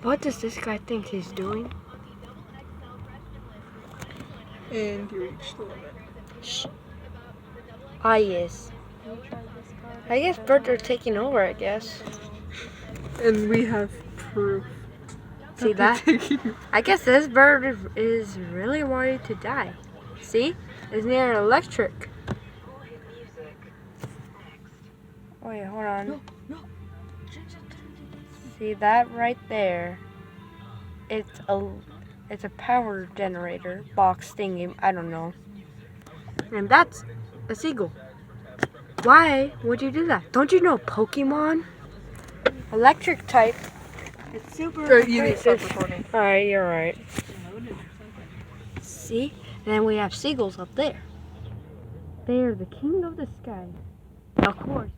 What does this guy think he's doing? And you reached the limit. Shh. Ah, yes. I guess birds are taking over, I guess. And we have proof. See that? I guess this bird is really wanting to die. See? It's near electric. Wait, hold on. No. See that right there? It's a power generator box thingy. I don't know. And that's a seagull. Why would you do that? Don't you know Pokemon? Electric type. It's super You need to stop recording. Alright, you're right. See? And then we have seagulls up there. They are the king of the sky. Of course.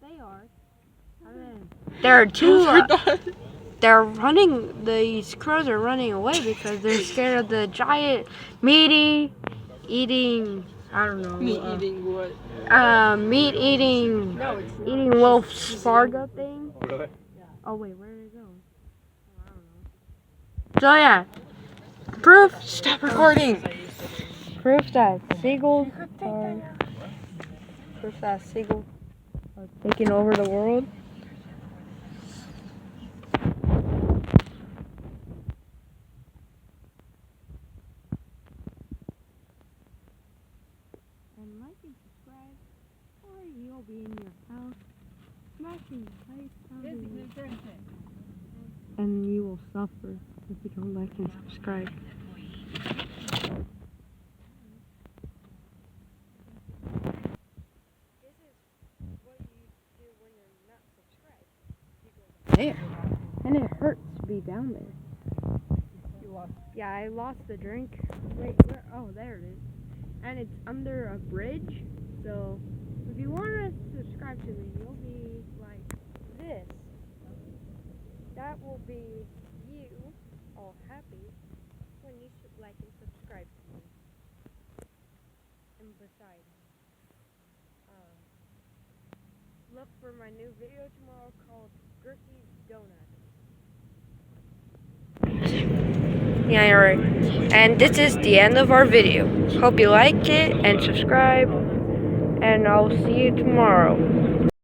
They are. And then there are two. They're running. These crows are running away because they're scared of the giant meat eating. I don't know. Meat eating what? Meat eating. No, it's Eating wolf's Fargo thing. Really? Oh wait, where did it go? Oh, I don't know. So yeah, proof. Stop recording. Proof that seagulls are taking over the world. And like and subscribe, or you'll be in your house smashing lights and you will suffer if you don't like and subscribe. This is what you do when you're not subscribed. You go there, and it hurts to be down there. You lost. Yeah, I lost the drink. Wait, where? Oh, there it is. And it's under a bridge, so if you want to subscribe to me, you'll be like this. That will be you, all happy, when you like and subscribe to me. And besides, look for my new video tomorrow called Gertie's Donut. Yeah, you're right. And this is the end of our video. Hope you like it and subscribe. And I'll see you tomorrow.